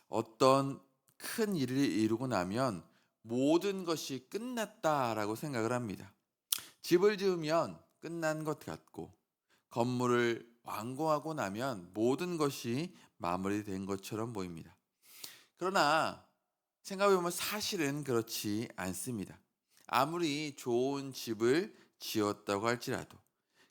어떤 큰 일을 이루고 나면 모든 것이 끝났다라고 생각을 합니다. 집을 지으면 끝난 것 같고, 건물을 완공하고 나면 모든 것이 마무리된 것처럼 보입니다. 그러나 생각해보면 사실은 그렇지 않습니다. 아무리 좋은 집을 지었다고 할지라도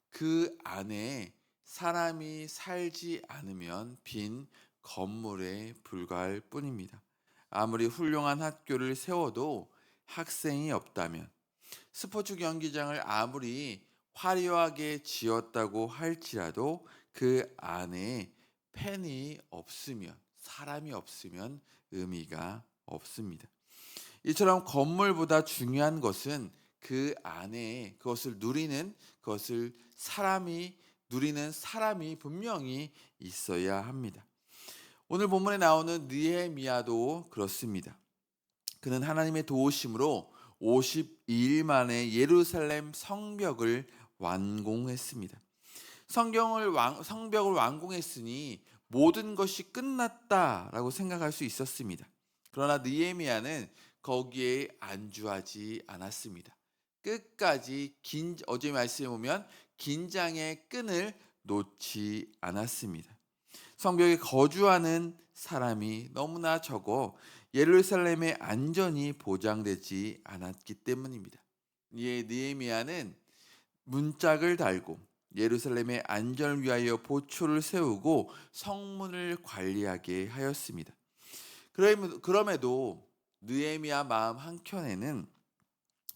그 안에 사람이 살지 않으면 빈 건물에 불과할 뿐입니다. 아무리 훌륭한 학교를 세워도 학생이 없다면, 스포츠 경기장을 아무리 화려하게 지었다고 할지라도 그 안에 팬이 없으면, 사람이 없으면 의미가 없습니다. 이처럼 건물보다 중요한 것은 그 안에 그것을 사람이 누리는 사람이 분명히 있어야 합니다. 오늘 본문에 나오는 느헤미야도 그렇습니다. 그는 하나님의 도우심으로 52일 만에 예루살렘 성벽을 완공했습니다. 성벽을 완공했으니 모든 것이 끝났다라고 생각할 수 있었습니다. 그러나 느헤미야는 거기에 안주하지 않았습니다. 끝까지 어제 말씀에 보면 긴장의 끈을 놓지 않았습니다. 성벽에 거주하는 사람이 너무나 적어 예루살렘의 안전이 보장되지 않았기 때문입니다. 이에 느헤미야는 문짝을 달고 예루살렘의 안전을 위하여 보초를 세우고 성문을 관리하게 하였습니다. 그럼에도 느헤미야 마음 한켠에는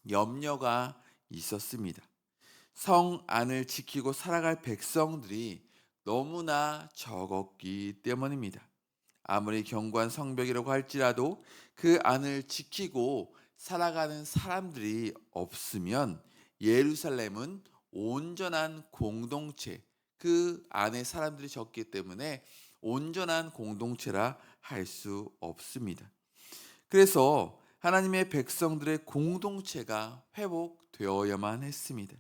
염려가 있었습니다. 성 안을 지키고 살아갈 백성들이 너무나 적었기 때문입니다. 아무리 견고한 성벽이라고 할지라도 그 안을 지키고 살아가는 사람들이 없으면 예루살렘은 온전한 공동체, 그 안에 사람들이 적기 때문에 온전한 공동체라 할 수 없습니다. 그래서 하나님의 백성들의 공동체가 회복되어야만 했습니다.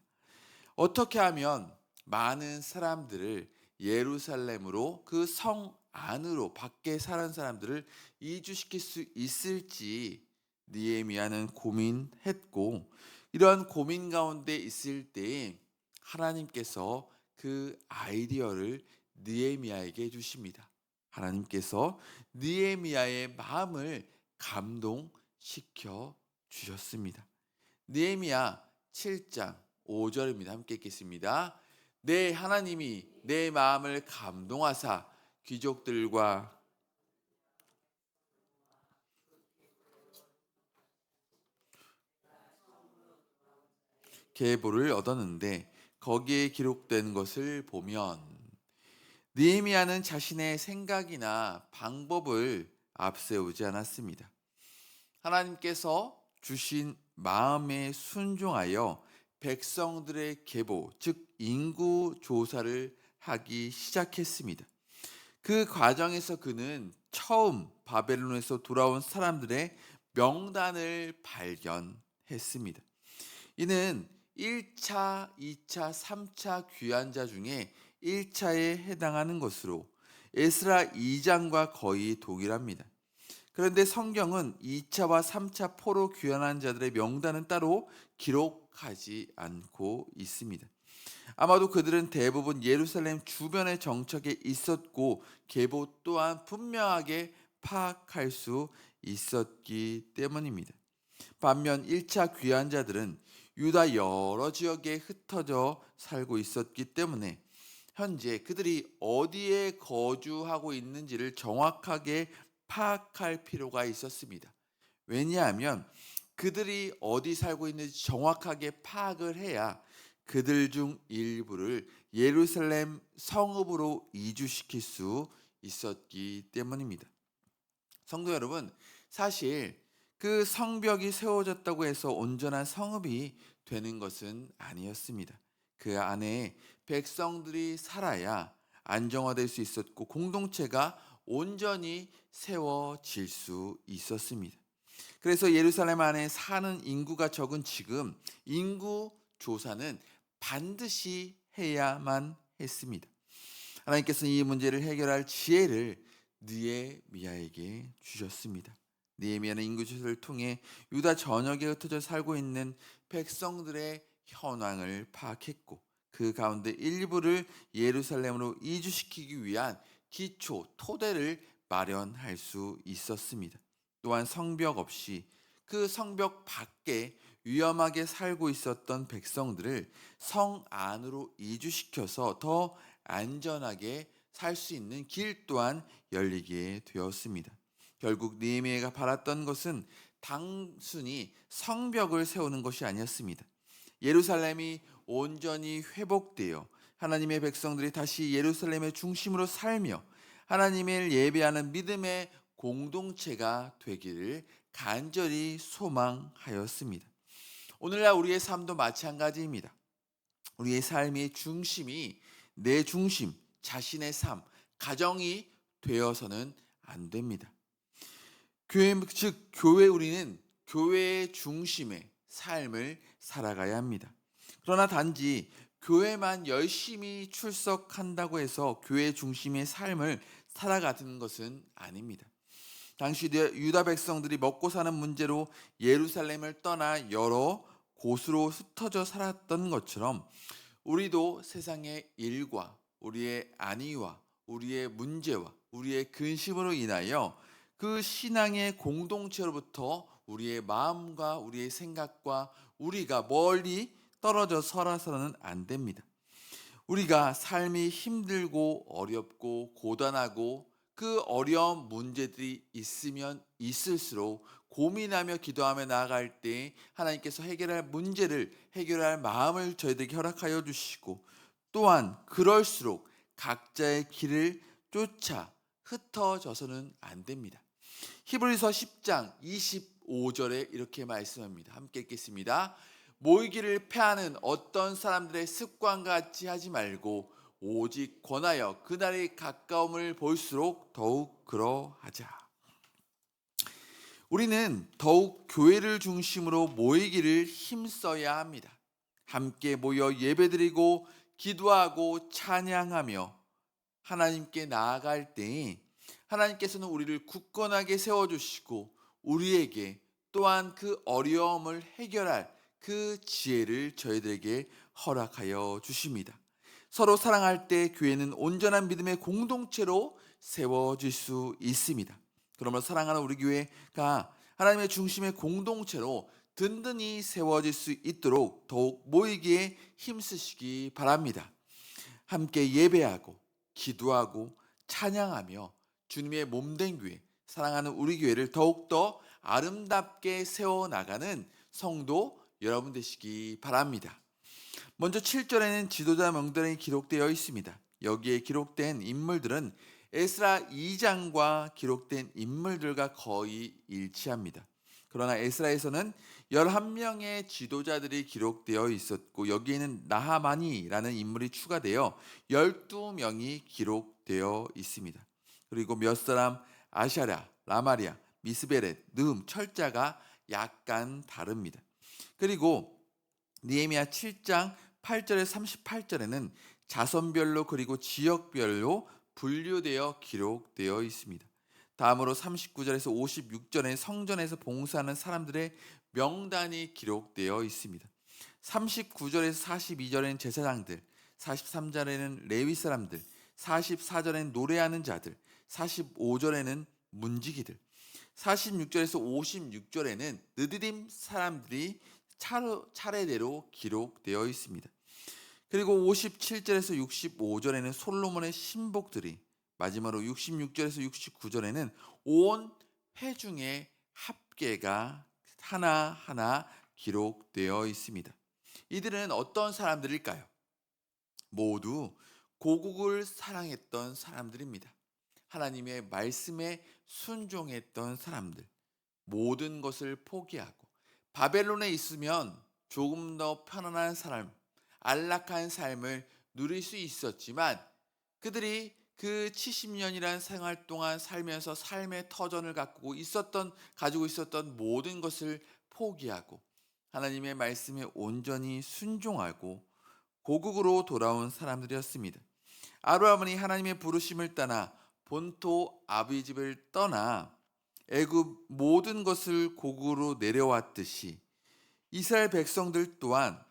어떻게 하면 많은 사람들을 예루살렘으로, 그 성 안으로, 밖에 사는 사람들을 이주시킬 수 있을지 느헤미야는 고민했고, 이러한 고민 가운데 있을 때 하나님께서 그 아이디어를 느헤미야에게 주십니다. 하나님께서 느헤미야의 마음을 감동시켜 주셨습니다. 느헤미야 7장 5절입니다. 함께 읽겠습니다. 내 하나님이 내 마음을 감동하사 귀족들과 계보를 얻었는데 거기에 기록된 것을 보면 느헤미야는 자신의 생각이나 방법을 앞세우지 않았습니다. 하나님께서 주신 마음에 순종하여 백성들의 계보, 즉 인구 조사를 하기 시작했습니다. 그 과정에서 그는 처음 바벨론에서 돌아온 사람들의 명단을 발견했습니다. 이는 1차, 2차, 3차 귀환자 중에 1차에 해당하는 것으로 에스라 2장과 거의 동일합니다. 그런데 성경은 2차와 3차 포로 귀환한 자들의 명단은 따로 기록하지 않고 있습니다. 아마도 그들은 대부분 예루살렘 주변에 정착해 있었고 계보 또한 분명하게 파악할 수 있었기 때문입니다. 반면 1차 귀환자들은 유다 여러 지역에 흩어져 살고 있었기 때문에 현재 그들이 어디에 거주하고 있는지를 정확하게 파악할 필요가 있었습니다. 왜냐하면 그들이 어디 살고 있는지 정확하게 파악을 해야 그들 중 일부를 예루살렘 성읍으로 이주시킬 수 있었기 때문입니다. 성도 여러분, 사실 그 성벽이 세워졌다고 해서 온전한 성읍이 되는 것은 아니었습니다. 그 안에 백성들이 살아야 안정화될 수 있었고 공동체가 온전히 세워질 수 있었습니다. 그래서 예루살렘 안에 사는 인구가 적은 지금 인구 조사는 반드시 해야만 했습니다. 하나님께서는 이 문제를 해결할 지혜를 느헤미야에게 주셨습니다. 느헤미야는 인구조사를 통해 유다 전역에 흩어져 살고 있는 백성들의 현황을 파악했고 그 가운데 일부를 예루살렘으로 이주시키기 위한 기초 토대를 마련할 수 있었습니다. 또한 성벽 없이 그 성벽 밖에 위험하게 살고 있었던 백성들을 성 안으로 이주시켜서 더 안전하게 살 수 있는 길 또한 열리게 되었습니다. 결국 느헤미야가 바랐던 것은 단순히 성벽을 세우는 것이 아니었습니다. 예루살렘이 온전히 회복되어 하나님의 백성들이 다시 예루살렘의 중심으로 살며 하나님을 예배하는 믿음의 공동체가 되기를 간절히 소망하였습니다. 오늘날 우리의 삶도 마찬가지입니다. 우리의 삶의 중심이 내 중심, 자신의 삶, 가정이 되어서는 안 됩니다. 교회 우리는 교회의 중심의 삶을 살아가야 합니다. 그러나 단지 교회만 열심히 출석한다고 해서 교회 중심의 삶을 살아가는 것은 아닙니다. 당시 유다 백성들이 먹고 사는 문제로 예루살렘을 떠나 여러 곳으로 흩어져 살았던 것처럼 우리도 세상의 일과 우리의 안위와 우리의 문제와 우리의 근심으로 인하여 그 신앙의 공동체로부터 우리의 마음과 우리의 생각과 우리가 멀리 떨어져 서서는 안 됩니다. 우리가 삶이 힘들고 어렵고 고단하고 그 어려운 문제들이 있으면 있을수록 고민하며 기도하며 나아갈 때 하나님께서 해결할 문제를 해결할 마음을 저희들에게 허락하여 주시고 또한 그럴수록 각자의 길을 쫓아 흩어져서는 안 됩니다. 히브리서 10장 25절에 이렇게 말씀합니다. 함께 읽겠습니다. 모이기를 패하는 어떤 사람들의 습관과 같이 하지 말고 오직 권하여 그날의 가까움을 볼수록 더욱 그러하자. 우리는 더욱 교회를 중심으로 모이기를 힘써야 합니다. 함께 모여 예배드리고 기도하고 찬양하며 하나님께 나아갈 때에 하나님께서는 우리를 굳건하게 세워주시고 우리에게 또한 그 어려움을 해결할 그 지혜를 저희들에게 허락하여 주십니다. 서로 사랑할 때 교회는 온전한 믿음의 공동체로 세워질 수 있습니다. 그러므로 사랑하는 우리 교회가 하나님의 중심의 공동체로 든든히 세워질 수 있도록 더욱 모이기에 힘쓰시기 바랍니다. 함께 예배하고 기도하고 찬양하며 주님의 몸된 교회, 사랑하는 우리 교회를 더욱더 아름답게 세워나가는 성도 여러분 되시기 바랍니다. 먼저 7절에는 지도자 명단이 기록되어 있습니다. 여기에 기록된 인물들은 에스라 2장과 기록된 인물들과 거의 일치합니다. 그러나 에스라에서는 11명의 지도자들이 기록되어 있었고 여기에는 나하만이라는 인물이 추가되어 12명이 기록되어 있습니다. 그리고 몇 사람 아샤랴, 라마리아, 미스베렛, 느흠, 철자가 약간 다릅니다. 그리고 느헤미야 7장 8절에서 38절에는 자손별로 그리고 지역별로 분류되어 기록되어 있습니다. 다음으로 39절에서 56절에 성전에서 봉사하는 사람들의 명단이 기록되어 있습니다. 39절에서 42절에는 제사장들, 43절에는 레위 사람들, 44절에는 노래하는 자들, 45절에는 문지기들, 46절에서 56절에는 느디딤 사람들이 차례대로 기록되어 있습니다. 그리고 57절에서 65절에는 솔로몬의 신복들이, 마지막으로 66절에서 69절에는 온 회중의 합계가 하나하나 기록되어 있습니다. 이들은 어떤 사람들일까요? 모두 고국을 사랑했던 사람들입니다. 하나님의 말씀에 순종했던 사람들, 모든 것을 포기하고 바벨론에 있으면 조금 더 편안한 삶, 안락한 삶을 누릴 수 있었지만 그들이 그 70년이라는 생활 동안 살면서 삶의 터전을 가지고 있었던 모든 것을 포기하고 하나님의 말씀에 온전히 순종하고 고국으로 돌아온 사람들이었습니다. 아브라함이 하나님의 부르심을 따라 본토 아비 집을 떠나 애굽 모든 것을 고국으로 내려왔듯이 이스라엘 백성들 또한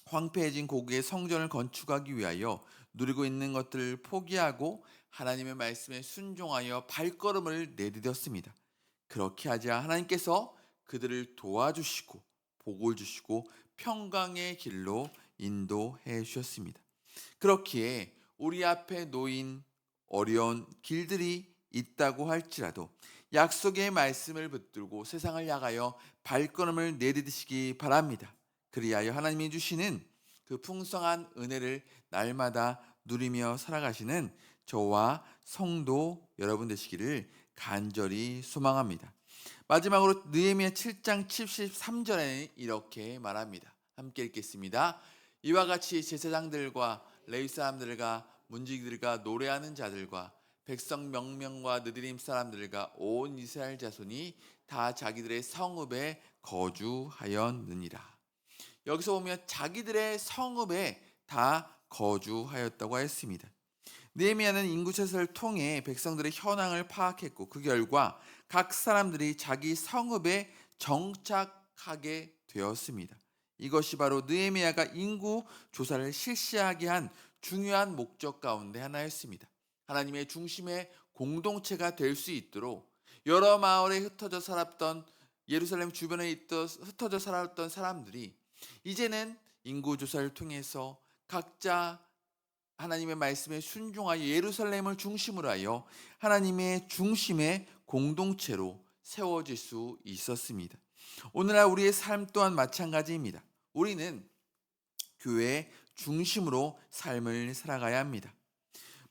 황폐해진 고국의 성전을 건축하기 위하여 누리고 있는 것들을 포기하고 하나님의 말씀에 순종하여 발걸음을 내디뎠습니다. 그렇게 하자 하나님께서 그들을 도와주시고 복을 주시고 평강의 길로 인도해 주셨습니다. 그렇기에 우리 앞에 놓인 어려운 길들이 있다고 할지라도 약속의 말씀을 붙들고 세상을 향하여 발걸음을 내디디시기 바랍니다. 그리하여 하나님이 주시는 그 풍성한 은혜를 날마다 누리며 살아가시는 저와 성도 여러분 되시기를 간절히 소망합니다. 마지막으로 느헤미야 7장 73절에 이렇게 말합니다. 함께 읽겠습니다. 이와 같이 제사장들과 레위 사람들과 문지기들과 노래하는 자들과 백성 명령과 느디림 사람들과 온 이스라엘 자손이 다 자기들의 성읍에 거주하였느니라. 여기서 보면 자기들의 성읍에 다 거주하였다고 하였습니다. 느헤미야는 인구체설을 통해 백성들의 현황을 파악했고 그 결과 각 사람들이 자기 성읍에 정착하게 되었습니다. 이것이 바로 느헤미야가 인구 조사를 실시하게 한 중요한 목적 가운데 하나였습니다. 하나님의 중심의 공동체가 될 수 있도록 여러 마을에 흩어져 살았던 예루살렘 주변에 흩어져 살았던 사람들이 이제는 인구 조사를 통해서 각자 하나님의 말씀에 순종하여 예루살렘을 중심으로 하여 하나님의 중심의 공동체로 세워질 수 있었습니다. 오늘날 우리의 삶 또한 마찬가지입니다. 우리는 교회 중심으로 삶을 살아가야 합니다.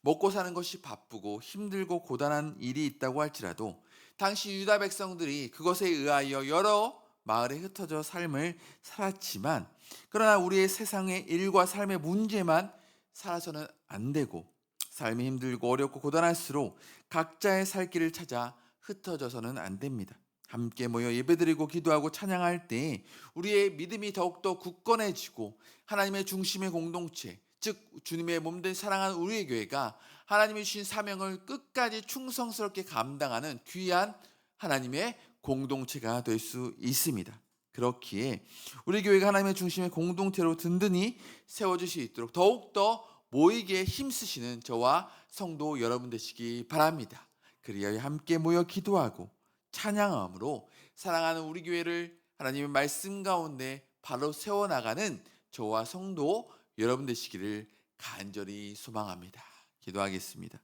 먹고 사는 것이 바쁘고 힘들고 고단한 일이 있다고 할지라도 당시 유다 백성들이 그것에 의하여 여러 마을에 흩어져 삶을 살았지만 그러나 우리의 세상의 일과 삶의 문제만 살아서는 안 되고 삶이 힘들고 어렵고 고단할수록 각자의 살 길을 찾아 흩어져서는 안 됩니다. 함께 모여 예배드리고 기도하고 찬양할 때 우리의 믿음이 더욱더 굳건해지고 하나님의 중심의 공동체, 즉 주님의 몸된 사랑하는 우리의 교회가 하나님이 주신 사명을 끝까지 충성스럽게 감당하는 귀한 하나님의 공동체가 될 수 있습니다. 그렇기에 우리 교회가 하나님의 중심의 공동체로 든든히 세워질 수 있도록 더욱더 모이기에 힘쓰시는 저와 성도 여러분 되시기 바랍니다. 그리하여 함께 모여 기도하고 찬양함으로 사랑하는 우리 교회를 하나님의 말씀 가운데 바로 세워나가는 저와 성도 여러분 되시기를 간절히 소망합니다. 기도하겠습니다.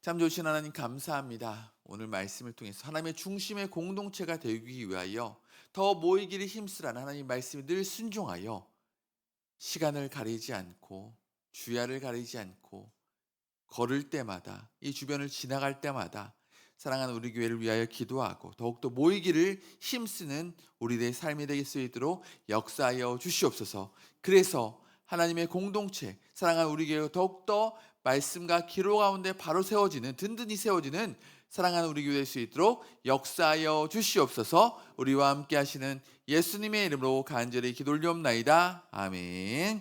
참 좋으신 하나님 감사합니다. 오늘 말씀을 통해서 하나님의 중심의 공동체가 되기 위하여 더 모이기를 힘쓰라는 하나님 말씀에 늘 순종하여 시간을 가리지 않고 주야를 가리지 않고 걸을 때마다 이 주변을 지나갈 때마다 사랑하는 우리 교회를 위하여 기도하고 더욱더 모이기를 힘쓰는 우리들의 삶이 되게 수 있도록 역사하여 주시옵소서. 그래서 하나님의 공동체 사랑하는 우리 교회가 더욱더 말씀과 기로 가운데 바로 세워지는 든든히 세워지는 사랑하는 우리 교회 될 수 있도록 역사하여 주시옵소서. 우리와 함께 하시는 예수님의 이름으로 간절히 기도 올리옵나이다. 아멘.